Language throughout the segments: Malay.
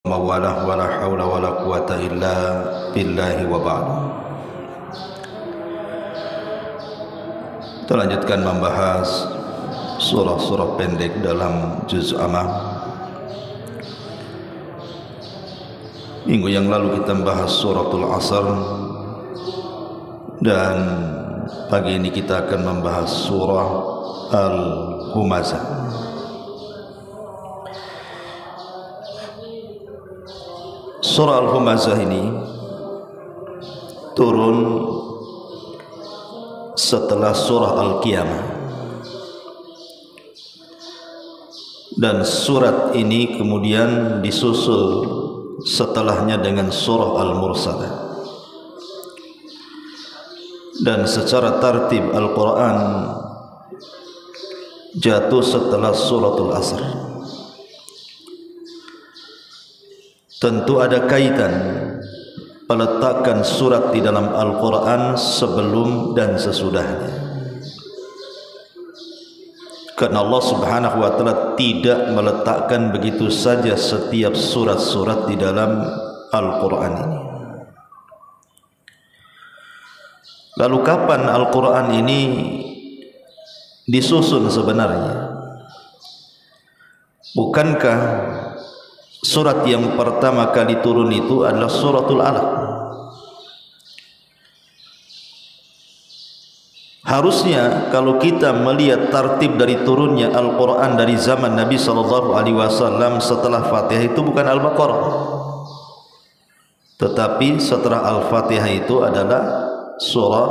mawalah wala haula wala quwata illa billahi wa ba'd. Kita lanjutkan membahas surah-surah pendek dalam juz Amma. Minggu yang lalu kita membahas suratul Asr, dan pagi ini kita akan membahas surah Al-Humazah. Surah Al-Humazah ini turun setelah surah Al-Qiyamah, dan surat ini kemudian disusul setelahnya dengan surah Al-Mursalah. Dan secara tartib Al-Quran jatuh setelah suratul Asr. Tentu ada kaitan peletakan surat di dalam Al-Quran sebelum dan sesudahnya, karena Allah Subhanahu wa ta'ala tidak meletakkan begitu saja setiap surat-surat di dalam Al-Quran ini. Lalu kapan Al-Quran ini disusun sebenarnya? Bukankah surat yang pertama kali turun itu adalah suratul Alaq? Harusnya kalau kita melihat tartib dari turunnya Al-Quran dari zaman Nabi SAW setelah Fatihah itu bukan Al-Baqarah, tetapi setelah Al-Fatihah itu adalah surah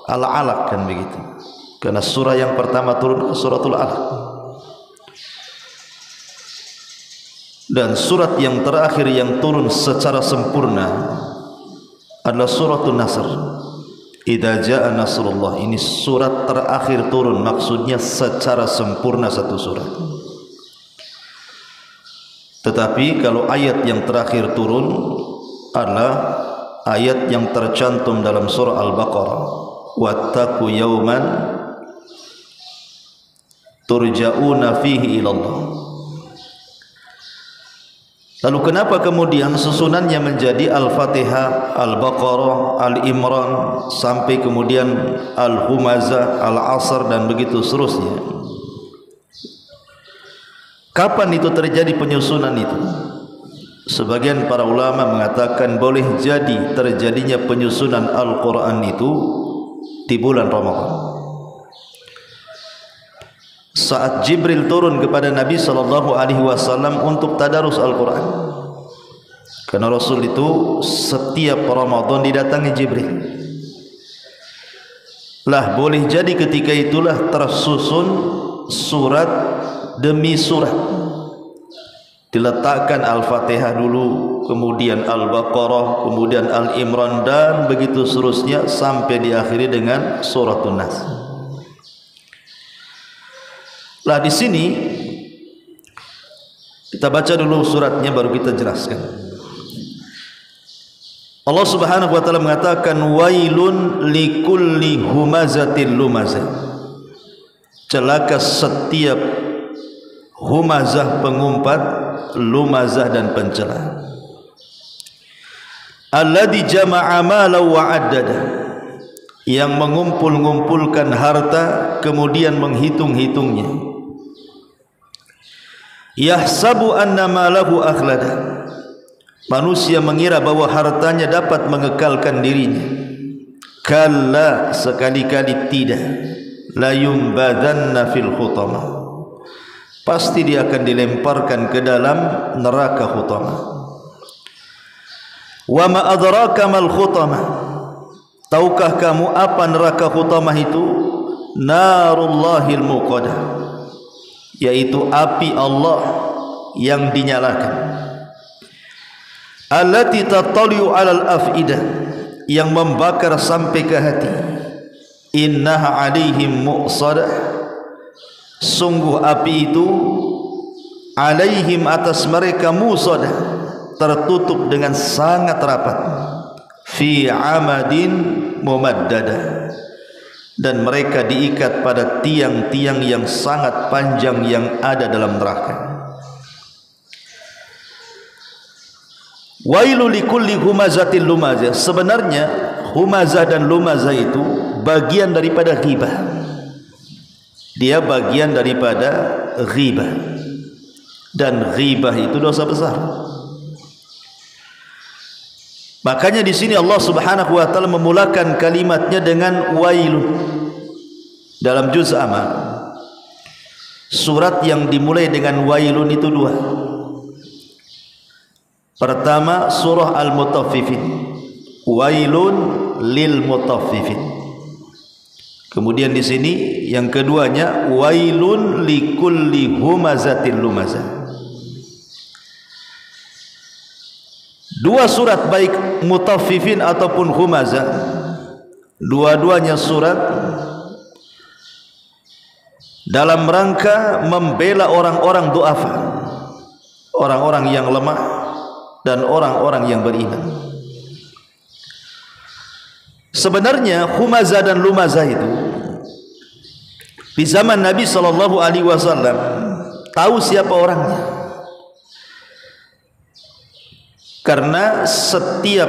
Al-Alaq, kan begitu? Karena surah yang pertama turun suratul Alaq. Dan surat yang terakhir yang turun secara sempurna adalah suratul Nasr. Idza jaa nasrullah, ini surat terakhir turun, maksudnya secara sempurna satu surat. Tetapi kalau ayat yang terakhir turun adalah ayat yang tercantum dalam surah Al-Baqarah, wattaqu yawman turja'una fihi ilallah. Lalu kenapa kemudian susunannya menjadi Al-Fatihah, Al-Baqarah, Al-Imran, sampai kemudian Al-Humazah, Al-Asr, dan begitu seterusnya? Kapan itu terjadi penyusunan itu? Sebagian para ulama mengatakan boleh jadi terjadinya penyusunan Al-Quran itu di bulan Ramadan, saat Jibril turun kepada Nabi SAW untuk tadarus Al-Quran. Karena Rasul itu setiap Ramadan didatangi Jibril. Lah boleh jadi ketika itulah tersusun surat demi surat. Diletakkan Al-Fatihah dulu, kemudian Al-Baqarah, kemudian Al-Imran, dan begitu seterusnya sampai diakhiri dengan suratul Nas. Lah di sini kita baca dulu suratnya baru kita jelaskan. Allah Subhanahu wa taala mengatakan wailun likulli humazatil lumazah. Celaka setiap humazah pengumpat, lumazah dan pencela. Alladzi jama'a malan wa 'addada, yang mengumpul-ngumpulkan harta kemudian menghitung-hitungnya. Yahsabu anna malahu akhlada, manusia mengira bahwa hartanya dapat mengekalkan dirinya. Kalla, sekali-kali tidak. La yumbadanna fil khutamah, pasti dia akan dilemparkan ke dalam neraka khutamah. Wa ma adraka mal khutamah, tahukah kamu apa neraka khutamah itu? Narullahil muqadah, yaitu api Allah yang dinyalakan. Allati tattali'u 'alal afidah, yang membakar sampai ke hati. Innaha 'alaihim mu'sadah, sungguh api itu 'alaihim, atas mereka, mu'sadah, tertutup dengan sangat rapat. Fi 'amadin mumaddadah, dan mereka diikat pada tiang-tiang yang sangat panjang yang ada dalam neraka. Wailu likulli humazatil lumazah. Sebenarnya humazah dan lumazah itu bagian daripada ghibah. Dia bagian daripada ghibah. Dan ghibah itu dosa besar. Makanya di sini Allah Subhanahu wa taala memulakan kalimatnya dengan wailun. Dalam juz amal, surat yang dimulai dengan wailun itu dua. Pertama surah Al-Mutaffifin, wailun lil mutaffifin. Kemudian di sini yang keduanya wailun likulli humazatil lumazah. Dua surat baik Mutaffifin ataupun Humazah, dua-duanya surat dalam rangka membela orang-orang du'afa, orang-orang yang lemah dan orang-orang yang beriman. Sebenarnya Humazah dan Lumazah itu di zaman Nabi SAW tahu siapa orangnya, karena setiap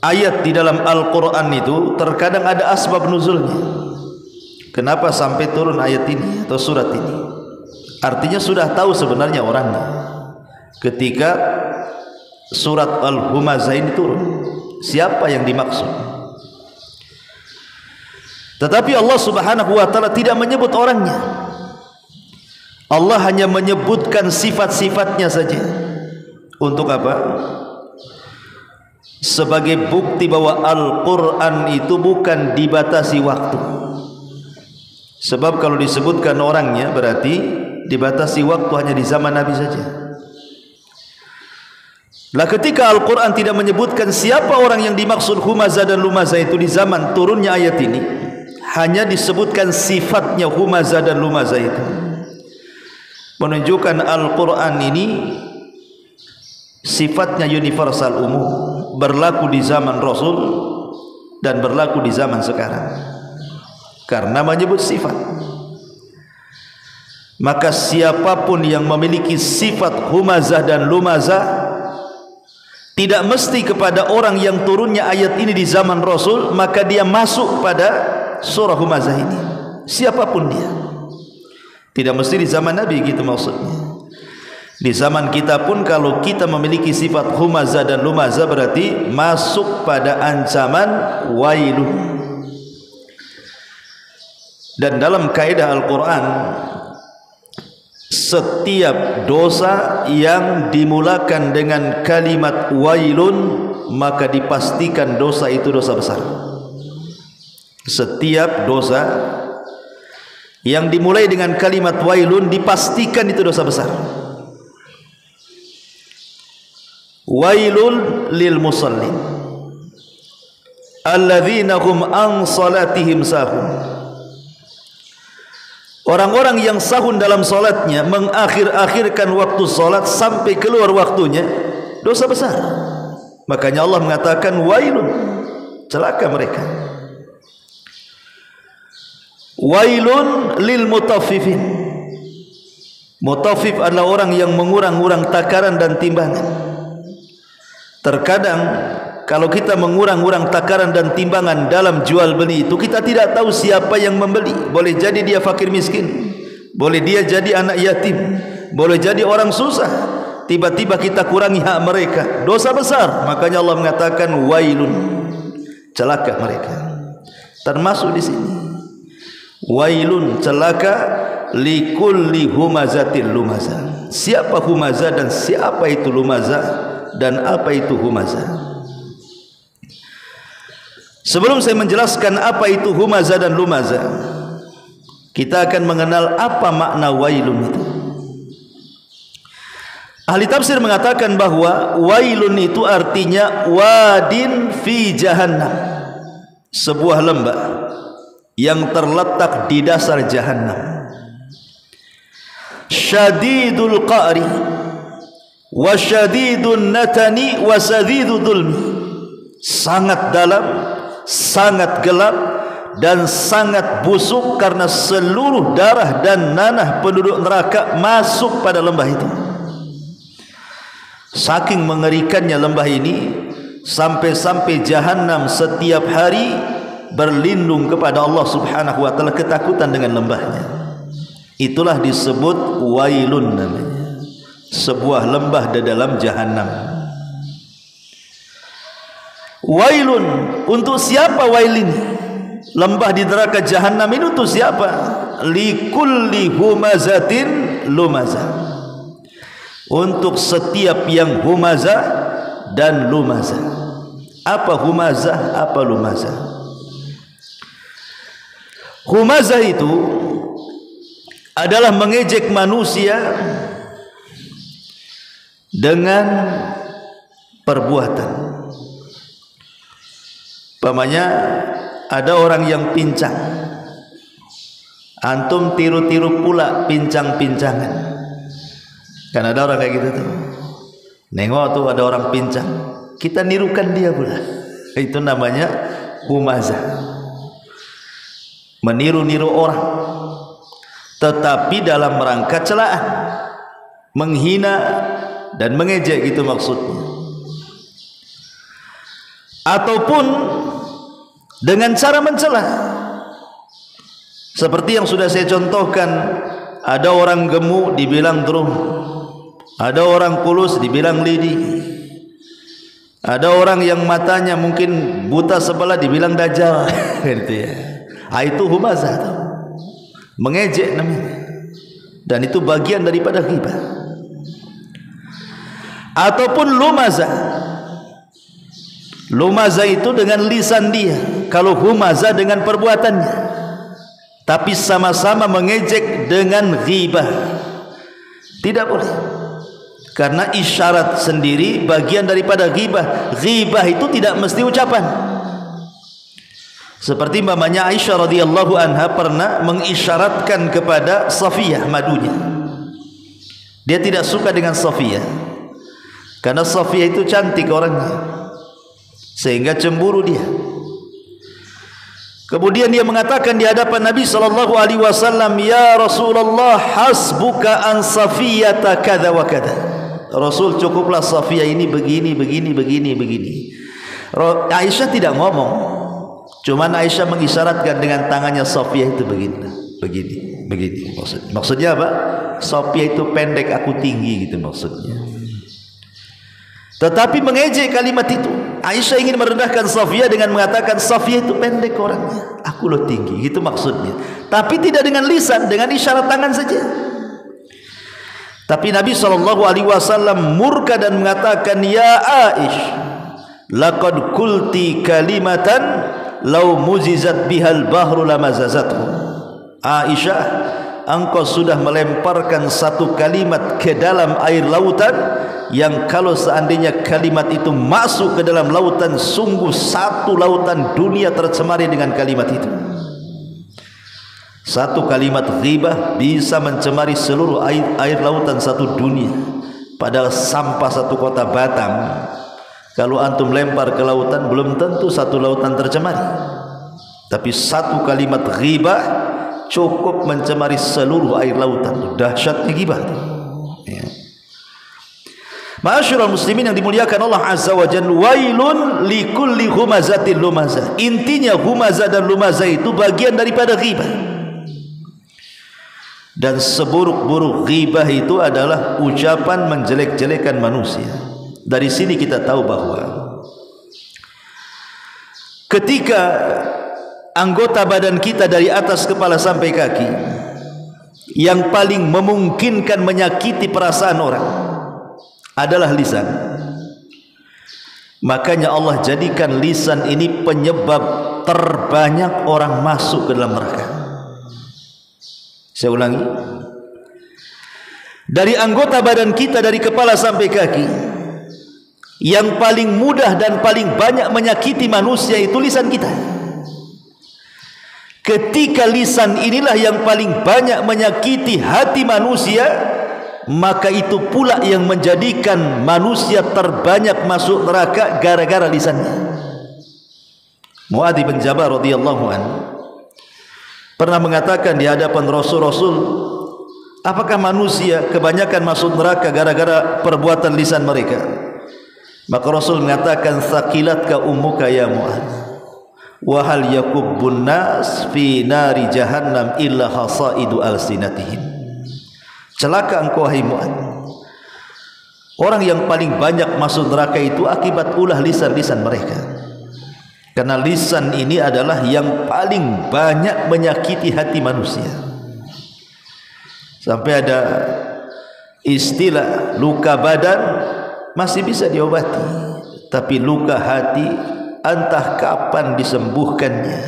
ayat di dalam Al-Quran itu terkadang ada asbab nuzulnya. Kenapa sampai turun ayat ini atau surat ini? Artinya sudah tahu sebenarnya orangnya ketika surat Al-Humazah ini turun, siapa yang dimaksud. Tetapi Allah Subhanahu wa taala tidak menyebut orangnya. Allah hanya menyebutkan sifat-sifatnya saja. Untuk apa? Sebagai bukti bahwa Al-Quran itu bukan dibatasi waktu. Sebab kalau disebutkan orangnya berarti dibatasi waktu hanya di zaman Nabi saja. Lah ketika Al-Quran tidak menyebutkan siapa orang yang dimaksud Humazah dan Lumazah itu di zaman turunnya ayat ini, hanya disebutkan sifatnya Humazah dan Lumazah itu, menunjukkan Al-Quran ini sifatnya universal, umum, berlaku di zaman Rasul dan berlaku di zaman sekarang. Karena menyebut sifat, maka siapapun yang memiliki sifat Humazah dan Lumazah, tidak mesti kepada orang yang turunnya ayat ini di zaman Rasul maka dia masuk pada surah Humazah ini. Siapapun dia, tidak mesti di zaman Nabi, gitu maksudnya. Di zaman kita pun kalau kita memiliki sifat Humazah dan Lumazah berarti masuk pada ancaman wailu. Dan dalam kaidah Al-Quran, setiap dosa yang dimulakan dengan kalimat wailun maka dipastikan dosa itu dosa besar. Setiap dosa yang dimulai dengan kalimat wailun dipastikan itu dosa besar. Wailun lil musallin alladzina hum an salatihim sahun. Orang-orang yang sahun dalam solatnya, mengakhir-akhirkan waktu solat sampai keluar waktunya, dosa besar. Makanya Allah mengatakan wailun, celaka mereka. Wailun lil mutaffifin. Mutaffif adalah orang yang mengurang-urang takaran dan timbangan. Terkadang kalau kita mengurang-urang takaran dan timbangan dalam jual beli itu, kita tidak tahu siapa yang membeli. Boleh jadi dia fakir miskin, boleh dia jadi anak yatim, boleh jadi orang susah. Tiba-tiba kita kurangi hak mereka, dosa besar. Makanya Allah mengatakan wailun, celaka mereka. Termasuk di sini wailun, celaka likulli humazatil lumazah. Siapa Humazah dan siapa itu Lumazah dan apa itu Humazah? Sebelum saya menjelaskan apa itu Humazah dan Lumazah, kita akan mengenal apa makna wailun itu. Ahli tafsir mengatakan bahwa wailun itu artinya wadin fi jahannam, sebuah lembah yang terletak di dasar jahannam. Syadidul qa'ri wa syadidun natani wa sadidul dhulmi, sangat dalam, sangat gelap dan sangat busuk karena seluruh darah dan nanah penduduk neraka masuk pada lembah itu. Saking mengerikannya lembah ini, sampai-sampai Jahannam setiap hari berlindung kepada Allah Subhanahu wa taala, ketakutan dengan lembahnya. Itulah disebut wailun namanya, sebuah lembah di dalam Jahannam. Wailun, untuk siapa wail ini? Lembah di neraka Jahannam ini untuk siapa? Likulli humazatin lumazah, untuk setiap yang humazah dan lumazah. Apa humazah, apa lumazah? Humazah itu adalah mengejek manusia dengan perbuatan. Umpamanya ada orang yang pincang, antum tiru-tiru pula pincang-pincangan. Kan ada orang kayak gitu tuh, nengok tuh ada orang pincang, kita nirukan dia pula. Itu namanya humazah, meniru-niru orang, tetapi dalam rangka celaan, menghina dan mengejek, gitu maksudnya. Ataupun dengan cara mencela, seperti yang sudah saya contohkan. Ada orang gemuk dibilang drum, ada orang kulus dibilang lidi, ada orang yang matanya mungkin buta sebelah dibilang dajjal. Gitu ya. Itu humazah, mengejek namanya, dan itu bagian daripada ghibah. Ataupun lumazah. Lumazah itu dengan lisan dia, kalau humazah dengan perbuatannya, tapi sama-sama mengejek dengan ghibah. Tidak boleh, karena isyarat sendiri bagian daripada ghibah. Ghibah itu tidak mesti ucapan. Seperti mamanya Aisyah radhiyallahu anha pernah mengisyaratkan kepada Safiyah madunya. Dia tidak suka dengan Safiyah karena Safiyah itu cantik orangnya, sehingga cemburu dia. Kemudian dia mengatakan di hadapan Nabi sallallahu alaihi wasallam, "Ya Rasulullah, hasbuka an Safiyata kadza wa kadza." Rasul, cukuplah Safiyah ini begini. Aisyah tidak ngomong, cuman Aisyah mengisyaratkan dengan tangannya, Safiyah itu begini. Maksudnya apa? Safiyah itu pendek, aku tinggi, gitu maksudnya. Tetapi mengejek kalimat itu. Aisyah ingin merendahkan Safiyah dengan mengatakan, Safiyah itu pendek orangnya, aku lo tinggi, gitu maksudnya. Tapi tidak dengan lisan, dengan isyarat tangan saja. Tapi Nabi SAW murka dan mengatakan, "Ya Aish, laqad qulti kalimatan law muzizat bihal bahru lamazazathu." Aisyah, engkau sudah melemparkan satu kalimat ke dalam air lautan, yang kalau seandainya kalimat itu masuk ke dalam lautan, sungguh satu lautan dunia tercemari dengan kalimat itu. Satu kalimat ghibah bisa mencemari seluruh air lautan satu dunia. Padahal sampah satu kota Batam, kalau antum lempar ke lautan, belum tentu satu lautan tercemari. Tapi satu kalimat ghibah cukup mencemari seluruh air lautan. Dahsyatnya ghibah. Ya. Ma'asyiral muslimin yang dimuliakan Allah Azza wa Jalla, wailun likulli humazatin lumazah. Intinya humazah dan lumazah itu bagian daripada ghibah. Dan seburuk-buruk ghibah itu adalah ucapan menjelek-jelekan manusia. Dari sini kita tahu bahwa ketika anggota badan kita dari atas kepala sampai kaki yang paling memungkinkan menyakiti perasaan orang adalah lisan, makanya Allah jadikan lisan ini penyebab terbanyak orang masuk ke dalam neraka. Saya ulangi, dari anggota badan kita dari kepala sampai kaki yang paling mudah dan paling banyak menyakiti manusia itu lisan kita. Ketika lisan inilah yang paling banyak menyakiti hati manusia, maka itu pula yang menjadikan manusia terbanyak masuk neraka gara-gara lisannya. Muadz bin Jabal radhiyallahu anhu pernah mengatakan di hadapan Rasul, Apakah manusia kebanyakan masuk neraka gara-gara perbuatan lisan mereka? Maka Rasul mengatakan, "Thaqilatka ummuka ya Mu'adz, wa hal yakubbun nas fi nari jahannam illa hasaidu alsinatihim." Celaka engkau hai Mu'adz. Orang yang paling banyak masuk neraka itu akibat ulah lisan-lisan mereka. Karena lisan ini adalah yang paling banyak menyakiti hati manusia. Sampai ada istilah luka badan masih bisa diobati, tapi luka hati entah kapan disembuhkannya.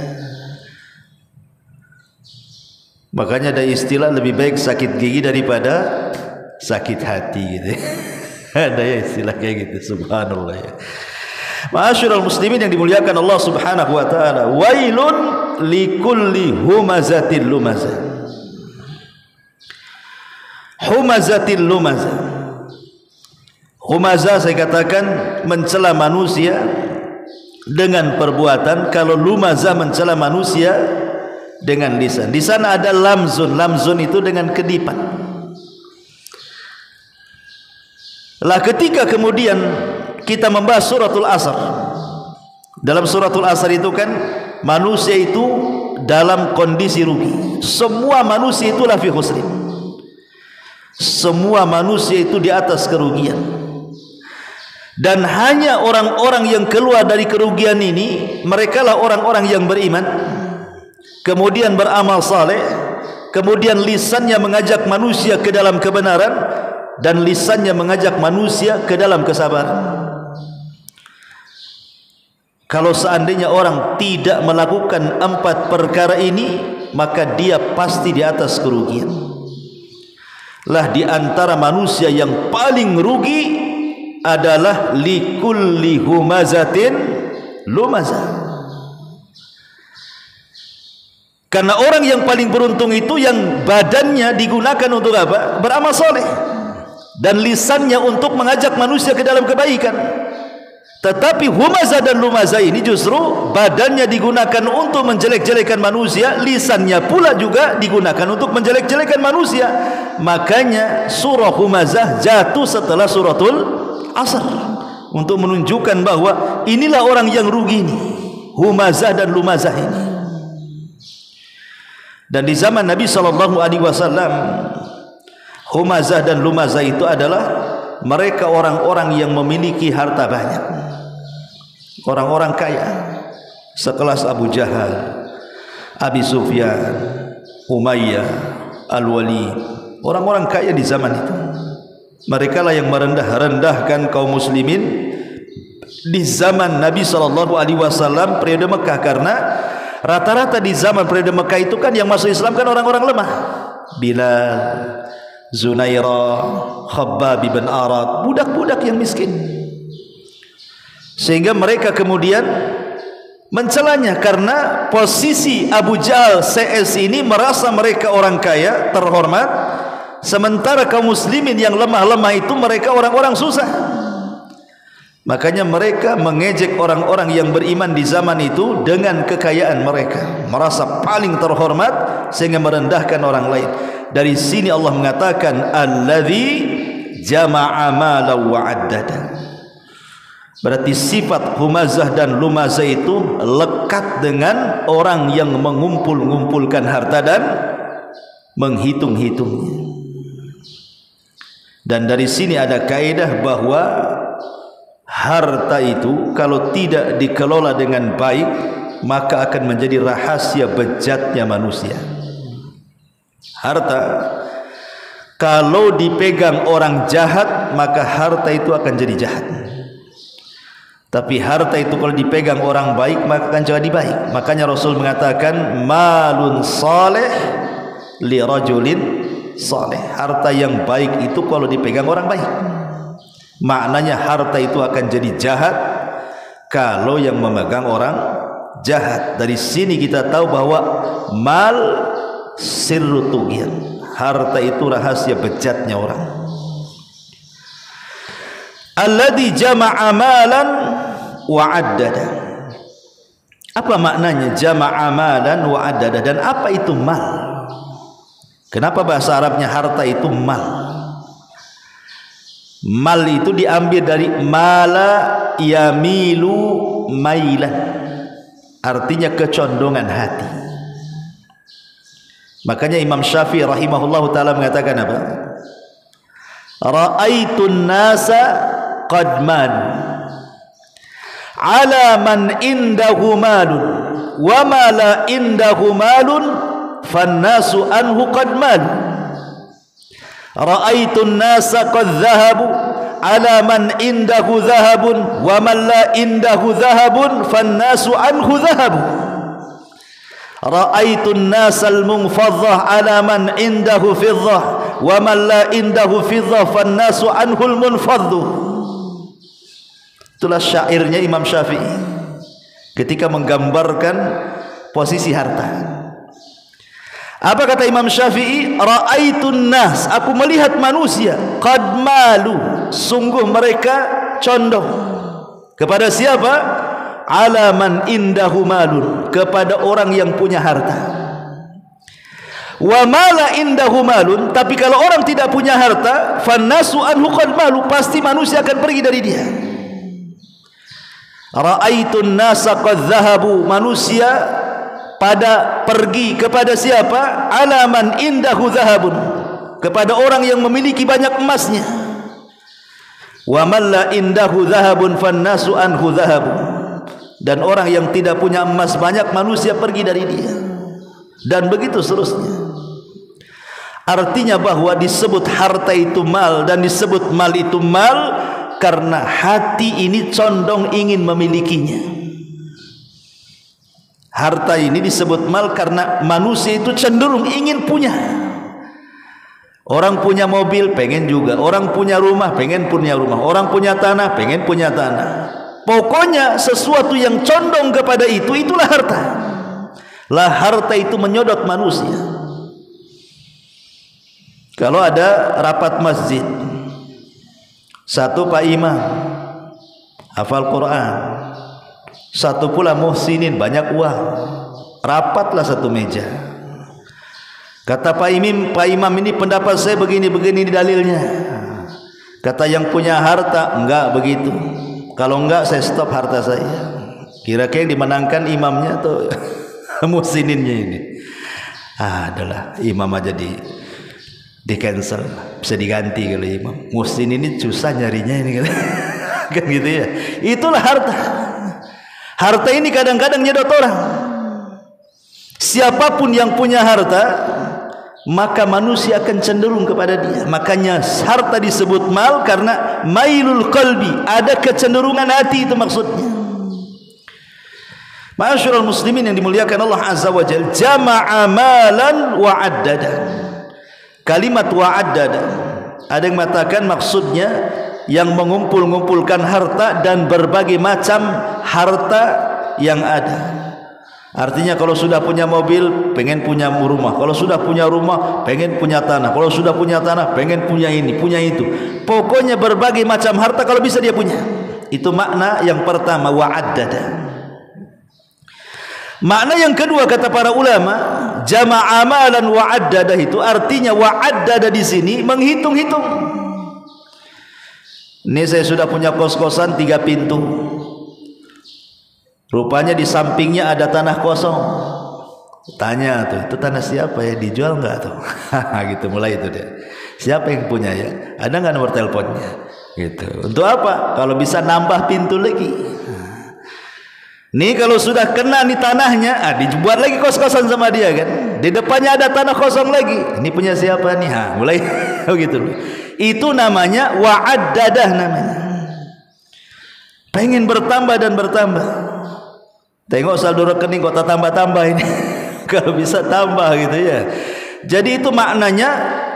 Makanya ada istilah lebih baik sakit gigi daripada sakit hati gitu. Ada ya istilah kayak gitu, subhanallah ya. Ma'asyiral muslimin yang dimuliakan Allah Subhanahu wa taala, wailun likulli humazatil lumazah. Humazatil lumazah. Humazah saya katakan mencela manusia dengan perbuatan. Kalau lumazah mencela manusia dengan lisan. Di sana ada lamzun. Lamzun itu dengan kedipan. Lah ketika kemudian kita membahas suratul Asr. Dalam suratul Asr itu kan manusia itu dalam kondisi rugi. Semua manusia itu lafi khusrin. Semua manusia itu di atas kerugian. Dan hanya orang-orang yang keluar dari kerugian ini, merekalah orang-orang yang beriman, kemudian beramal saleh, kemudian lisannya mengajak manusia ke dalam kebenaran, dan lisannya mengajak manusia ke dalam kesabaran. Kalau seandainya orang tidak melakukan 4 perkara ini, maka dia pasti di atas kerugian. Lah di antara manusia yang paling rugi adalah likulli humazatin lumazah. Karena orang yang paling beruntung itu yang badannya digunakan untuk apa? Beramal soleh, dan lisannya untuk mengajak manusia ke dalam kebaikan. Tetapi humazah dan lumazah ini justru badannya digunakan untuk menjelek-jelekan manusia, lisannya pula juga digunakan untuk menjelek-jelekan manusia. Makanya surah humazah jatuh setelah suratul Asr untuk menunjukkan bahwa inilah orang yang rugi ini, humazah dan lumazah ini. Dan di zaman Nabi SAW, humazah dan lumazah itu adalah mereka orang-orang yang memiliki harta banyak, orang-orang kaya sekelas Abu Jahal, Abi Sufyan, Umayyah, Al-Walid, orang-orang kaya di zaman itu. Mereka lah yang merendah-rendahkan kaum muslimin di zaman Nabi SAW periode Mekah, karena rata-rata di zaman periode Mekah itu kan yang masuk Islam kan orang-orang lemah. Bilal, Zunairah, Khabbab bin Arad, budak-budak yang miskin. Sehingga mereka kemudian mencelanya karena posisi Abu Jahal CS ini merasa mereka orang kaya, terhormat, sementara kaum muslimin yang lemah-lemah itu mereka orang-orang susah. Makanya mereka mengejek orang-orang yang beriman di zaman itu dengan kekayaan mereka, merasa paling terhormat sehingga merendahkan orang lain. Dari sini Allah mengatakan alladzi jama'a malan wa 'addada. Berarti sifat humazah dan lumazah itu lekat dengan orang yang mengumpul-ngumpulkan harta dan menghitung-hitungnya. Dan dari sini ada kaidah bahwa harta itu kalau tidak dikelola dengan baik, maka akan menjadi rahasia bejatnya manusia. Harta kalau dipegang orang jahat, maka harta itu akan jadi jahat. Tapi harta itu kalau dipegang orang baik, maka akan jadi baik. Makanya Rasul mengatakan malun saleh li rajulin saleh. Harta yang baik itu kalau dipegang orang baik. Maknanya harta itu akan jadi jahat kalau yang memegang orang jahat. Dari sini kita tahu bahwa mal sirru tughyan. Harta itu rahasia bejatnya orang. Alladzi jama'a malan wa 'addada. Apa maknanya jama'a malan wa 'addada, dan apa itu mal? Kenapa bahasa Arabnya harta itu mal? Mal itu diambil dari mala yamilu mailan, artinya kecondongan hati. Makanya Imam Syafi'i rahimahullahu taala mengatakan apa? Ra'aitun nasa qad man ala man indahu malun wa ma la indahu malun fannasu anhu qad mal. Ra'aitun nasa qad dhahabu ala man indahu dhahabun wa man la indahu dhahabun fannasu anhu dhahabu. Ra'aitun nasal munfadhah ala man indahu fiddah wa man la indahu fiddah fannasu anhul munfadhu. Itulah syairnya Imam Syafi'i ketika menggambarkan posisi harta. Apa kata Imam Syafi'i? Ra'aitun nas, aku melihat manusia qad malu, sungguh mereka condong kepada siapa? Ala man indahu malun, kepada orang yang punya harta. Wa mala indahu malun, tapi kalau orang tidak punya harta, fannasu anhu qad malu, pasti manusia akan pergi dari dia. Ra'aitun nasa qad dhahabu, manusia pada pergi kepada siapa? Ala man indahu dhahabun, kepada orang yang memiliki banyak emasnya. Wa man la indahu dhahabun fannasu anhu dhahabu, dan orang yang tidak punya emas banyak, manusia pergi dari dia, dan begitu seterusnya. Artinya bahwa disebut harta itu mal dan disebut mal itu mal karena hati ini condong ingin memilikinya. Harta ini disebut mal karena manusia itu cenderung ingin punya. Orang punya mobil pengen juga, orang punya rumah pengen punya rumah, orang punya tanah pengen punya tanah. Pokoknya sesuatu yang condong kepada itu, itulah harta. Lah harta itu menyodot manusia. Kalau ada rapat masjid, satu Pak Imam hafal Quran, satu pula muhsinin banyak uang, rapatlah satu meja. Kata Pak Imam ini pendapat saya begini-begini dalilnya. Kata yang punya harta, enggak begitu. Kalau enggak saya stop harta saya. Kira-kira yang dimenangkan imamnya atau muhsininnya ini? Adalah imam aja di cancel, bisa diganti kalau imam. Muhsin ini susah nyarinya ini kan gitu ya. Itulah harta. Harta ini kadang-kadang nyedot orang. Siapapun yang punya harta, maka manusia akan cenderung kepada dia. Makanya harta disebut mal karena mailul qalbi, ada kecenderungan hati, itu maksudnya. Ma'asyiral muslimin yang dimuliakan Allah Azza wa Jalla, jama'a malan wa addada. Kalimat wa addada, ada yang mengatakan maksudnya yang mengumpul-ngumpulkan harta dan berbagai macam harta yang ada. Artinya kalau sudah punya mobil pengen punya rumah, kalau sudah punya rumah pengen punya tanah, kalau sudah punya tanah pengen punya ini, punya itu. Pokoknya berbagai macam harta kalau bisa dia punya. Itu makna yang pertama, wa'addada. Makna yang kedua kata para ulama, jama'a amalan wa'addada, itu artinya wa'addada di sini menghitung-hitung. Ini saya sudah punya kos-kosan 3 pintu. Rupanya di sampingnya ada tanah kosong. Tanya tuh, itu tanah siapa ya? Dijual enggak tuh? Gitu, mulai itu dia. Siapa yang punya ya? Ada enggak nomor teleponnya? Gitu. Untuk apa? Kalau bisa nambah pintu lagi. Nih kalau sudah kena nih tanahnya, dibuat lagi kos-kosan sama dia kan. Di depannya ada tanah kosong lagi. Ini punya siapa nih? Mulai begitu. Itu namanya wa'addadah namanya. Pengen bertambah dan bertambah. Tengok saldo rekening kok tambah-tambah ini. Kalau bisa tambah gitu ya. Jadi itu maknanya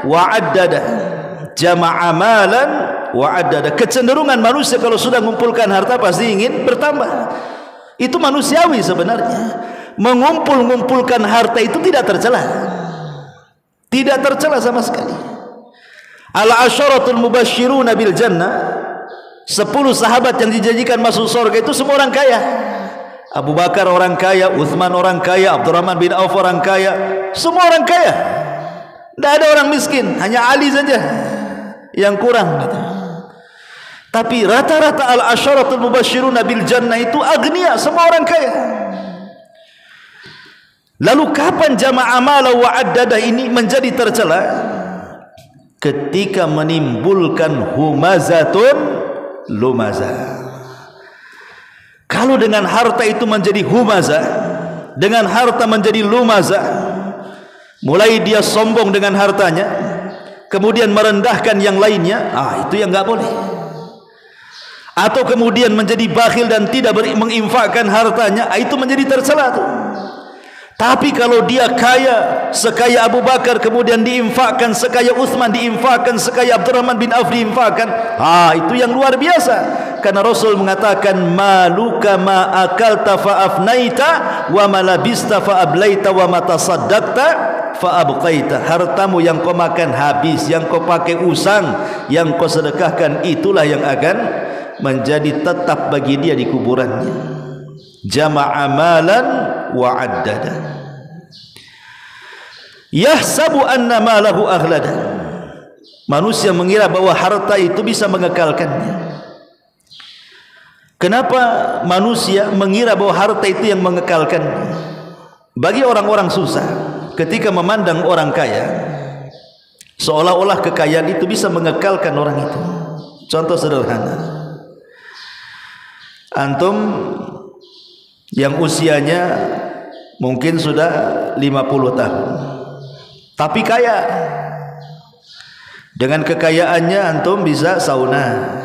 wa'addada. Jama'a malan wa'addada. Kecenderungan manusia kalau sudah mengumpulkan harta pasti ingin bertambah. Itu manusiawi sebenarnya. Mengumpul-ngumpulkan harta itu tidak tercela. Tidak tercela sama sekali. Al-asyaratul mubasyiruna bil jannah, 10 sahabat yang dijanjikan masuk surga itu semua orang kaya. Abu Bakar orang kaya, Uthman orang kaya, Abdurrahman bin Auf orang kaya, semua orang kaya. Tidak ada orang miskin, hanya Ali saja yang kurang gitu. Tapi rata-rata al-asyaratul mubasyiruna bil jannah itu agniya, semua orang kaya. Lalu kapan jama'a mala wa addada ini menjadi tercela? Ketika menimbulkan humazatun lumazah. Kalau dengan harta itu menjadi humazah, dengan harta menjadi lumazah, mulai dia sombong dengan hartanya, kemudian merendahkan yang lainnya, itu yang enggak boleh. Atau kemudian menjadi bakhil dan tidak menginfakkan hartanya, itu menjadi tercela tuh. Tapi kalau dia kaya sekaya Abu Bakar, kemudian diinfakkan sekaya Utsman, diinfakkan sekaya Abdurrahman bin Auf, diinfakkan, itu yang luar biasa. Karena Rasul mengatakan, maluka ma akalta fa afnaita wa ma labista fa ablaita wa ma tasaddaqta fa abqaita. Hartamu yang kau makan habis, yang kau pakai usang, yang kau sedekahkan, itulah yang akan menjadi tetap bagi dia di kuburannya. Jama'a malan wa addada. Yahsabu anna malahu aghlada. Manusia mengira bahwa harta itu bisa mengekalkannya. Kenapa manusia mengira bahwa harta itu yang mengekalkannya? Bagi orang-orang susah, ketika memandang orang kaya, seolah-olah kekayaan itu bisa mengekalkan orang itu. Contoh sederhana, antum yang usianya mungkin sudah 50 tahun, tapi kaya. Dengan kekayaannya antum bisa sauna,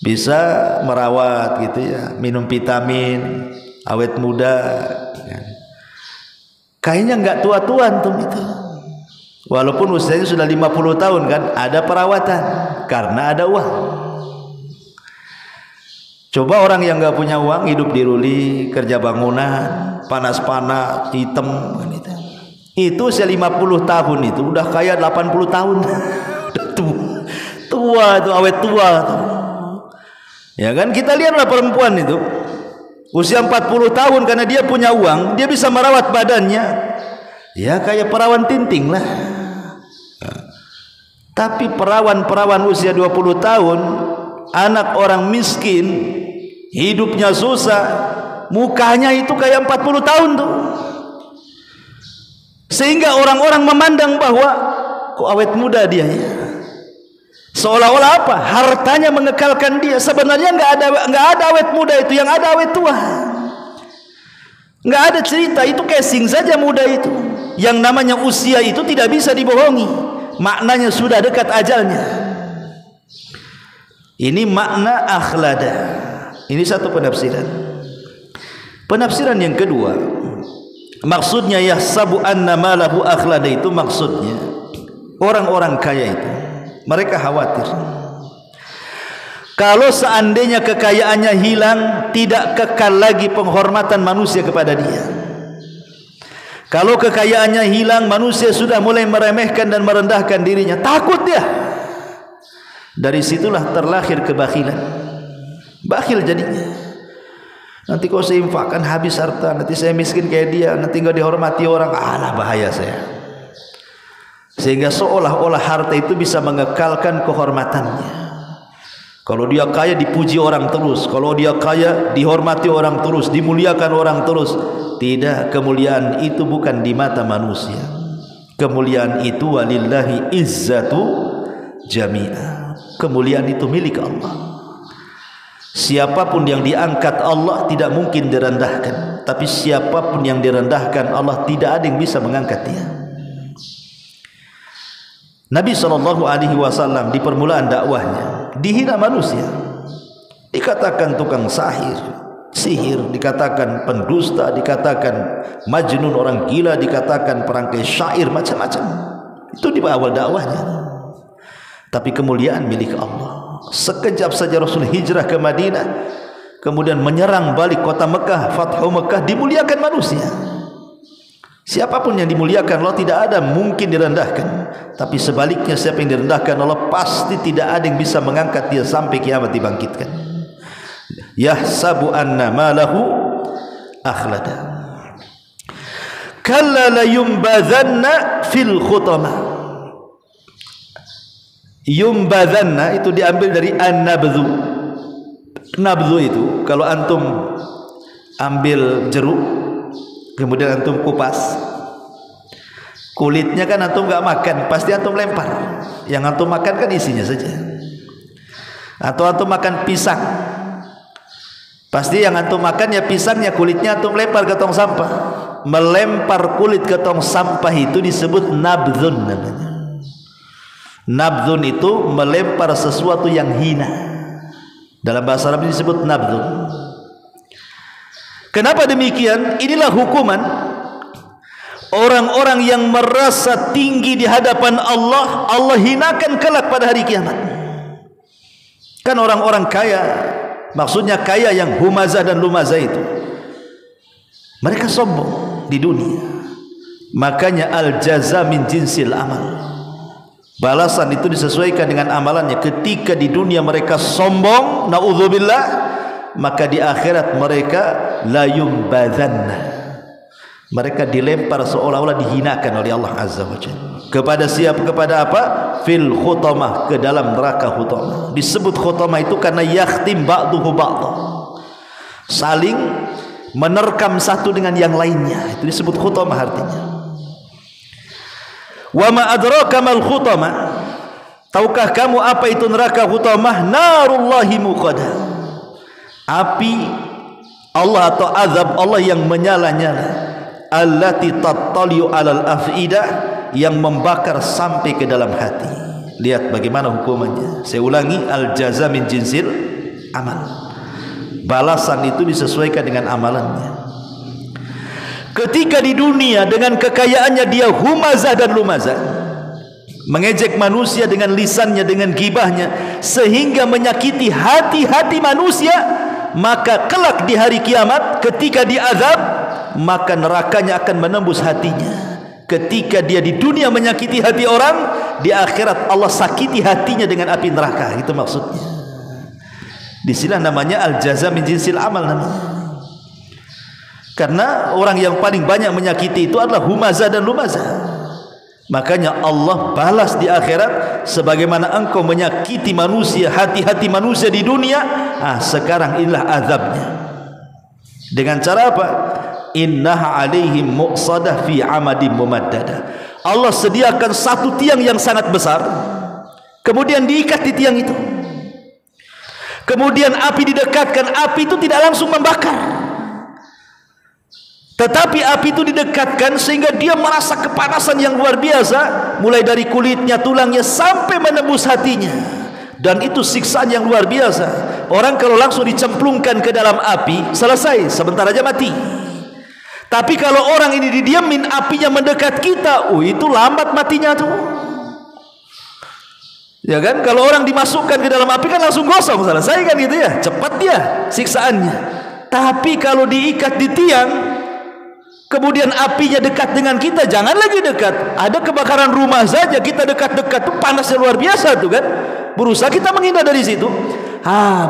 bisa merawat gitu ya, minum vitamin, awet muda. Kayaknya enggak tua-tua antum itu. Walaupun usianya sudah 50 tahun kan, ada perawatan karena ada uang. Coba orang yang enggak punya uang, hidup di ruli, kerja bangunan, panas-panas, hitam gitu. Itu usia 50 tahun itu udah kaya 80 tahun. Udah tua itu, awet tua tuh. Ya kan, kita lihatlah perempuan itu usia 40 tahun, karena dia punya uang, dia bisa merawat badannya. Ya kayak perawan tinting lah. Tapi perawan usia 20 tahun, anak orang miskin, hidupnya susah, mukanya itu kayak 40 tahun tuh. Sehingga orang-orang memandang bahwa kok awet muda dia ya. Seolah-olah apa? Hartanya mengekalkan dia. Sebenarnya enggak ada awet muda itu, yang ada awet tua. Enggak ada cerita, itu casing saja muda itu. Yang namanya usia itu tidak bisa dibohongi. Maknanya sudah dekat ajalnya. Ini makna akhlada. Ini satu penafsiran. Penafsiran yang kedua, maksudnya yahsabu anna malahu akhlada, itu maksudnya orang-orang kaya itu mereka khawatir kalau seandainya kekayaannya hilang, tidak kekal lagi penghormatan manusia kepada dia. Kalau kekayaannya hilang, manusia sudah mulai meremehkan dan merendahkan dirinya, takut dia. Dari situlah terlahir kebakhilan. Bakhil jadinya. Nanti kalau saya infakkan habis harta, nanti saya miskin kayak dia, nanti enggak dihormati orang, alah bahaya saya. Sehingga seolah-olah harta itu bisa mengekalkan kehormatannya. Kalau dia kaya dipuji orang terus, kalau dia kaya dihormati orang terus, dimuliakan orang terus. Tidak, kemuliaan itu bukan di mata manusia. Kemuliaan itu walillahi izzatu jami'a. Kemuliaan itu milik Allah. Siapapun yang diangkat Allah tidak mungkin direndahkan, tapi siapapun yang direndahkan Allah tidak ada yang bisa mengangkat dia. Nabi SAW di permulaan dakwahnya dihina manusia, dikatakan tukang sihir, dikatakan pendusta, dikatakan majnun, orang gila, dikatakan perangkai syair, macam-macam. Itu di awal dakwahnya. Tapi kemuliaan milik Allah. Sekejap saja Rasul hijrah ke Madinah, kemudian menyerang balik kota Mekah, Fathu Mekah, dimuliakan manusia. Siapapun yang dimuliakan Allah tidak ada mungkin direndahkan. Tapi sebaliknya, siapa yang direndahkan Allah pasti tidak ada yang bisa mengangkat dia sampai kiamat dibangkitkan. Yahsabu anna malahu akhlada. kalla la yumbadhanna fil khutamah. Yumbadhanna itu diambil dari an-nabdhu. Nabdhu itu kalau antum ambil jeruk kemudian antum kupas, kulitnya kan antum nggak makan, pasti antum lempar. Yang antum makan kan isinya saja. Atau antum makan pisang, pasti yang antum makan ya pisangnya, kulitnya antum lempar ke tong sampah. Melempar kulit ke tong sampah itu disebut nabdhun namanya. Nabdhun itu melempar sesuatu yang hina. Dalam bahasa Arab disebut nabdhun. Kenapa demikian? Inilah hukuman orang-orang yang merasa tinggi di hadapan Allah, Allah hinakan kelak pada hari kiamat. Kan orang-orang kaya, maksudnya kaya yang humazah dan lumazah itu, mereka sombong di dunia. Makanya al-jaza min jinsil amal. Balasan itu disesuaikan dengan amalannya. Ketika di dunia mereka sombong, naudzubillah, maka di akhirat mereka la yumbadhanna. Mereka dilempar seolah-olah dihinakan oleh Allah Azza wa Jalla. Kepada siapa? Kepada apa? Fil khutamah, ke dalam neraka khutamah. Disebut khutamah itu karena yakhtim ba'duhu ba'dha, saling menerkam satu dengan yang lainnya. Itu disebut khutamah artinya. Wa ma adraka mal khutamah. Tahukah kamu apa itu neraka khutamah? Narullahi muqadah. Api Allah atau azab Allah yang menyala-nyala. Allati tattaliu alal afidah, yang membakar sampai ke dalam hati. Lihat bagaimana hukumannya. Saya ulangi, al jaza min jinsil amal. Balasan itu disesuaikan dengan amalannya. Ketika di dunia dengan kekayaannya dia humazah dan lumazah, mengejek manusia dengan lisannya, dengan gibahnya, sehingga menyakiti hati-hati manusia, maka kelak di hari kiamat ketika diazab, maka nerakanya akan menembus hatinya. Ketika dia di dunia menyakiti hati orang, di akhirat Allah sakiti hatinya dengan api neraka. Itu maksudnya. Disinilah namanya al-jaza min jinsil amal namanya. Karena orang yang paling banyak menyakiti itu adalah humazah dan lumazah. Makanya Allah balas di akhirat sebagaimana engkau menyakiti manusia, hati-hati manusia di dunia, sekarang inilah azabnya. Dengan cara apa? Innaha alaihim muqsadah fi amadim mumaddada. Allah sediakan satu tiang yang sangat besar, kemudian diikat di tiang itu. Kemudian api didekatkan, api itu tidak langsung membakar, tetapi api itu didekatkan sehingga dia merasa kepanasan yang luar biasa, mulai dari kulitnya, tulangnya, sampai menembus hatinya. Dan itu siksaan yang luar biasa. Orang kalau langsung dicemplungkan ke dalam api, selesai, sebentar aja mati. Tapi kalau orang ini didiamin, apinya mendekat kita, itu lambat matinya tuh. Ya kan, kalau orang dimasukkan ke dalam api kan langsung gosong, selesai kan gitu ya, cepat dia siksaannya. Tapi kalau diikat di tiang, kemudian apinya dekat dengan kita, jangan lagi dekat. Ada kebakaran rumah saja kita dekat-dekat tuh panasnya luar biasa tuh kan. Berusaha kita menghindar dari situ.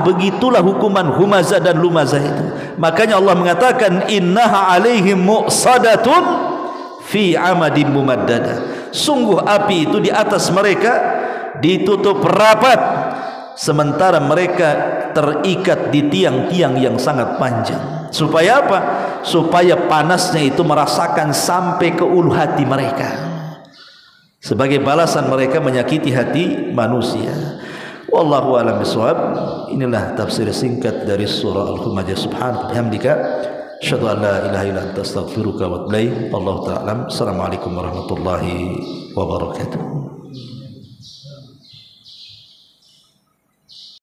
Begitulah hukuman humazah dan lumazah itu. Makanya Allah mengatakan innaha alaihim muqsadatun fi amadim mumaddada. Sungguh api itu di atas mereka ditutup rapat, sementara mereka terikat di tiang-tiang yang sangat panjang. Supaya apa? Supaya panasnya itu merasakan sampai ke ulu hati mereka, sebagai balasan mereka menyakiti hati manusia. Wallahu a'lam bishawab. Inilah tafsir singkat dari surah Al-Humazah. Subhanaka bihamdika asyhadu an la ilaha illa anta astaghfiruka wa atubu ilaik. Wallahu ta'ala. Assalamualaikum warahmatullahi wabarakatuh.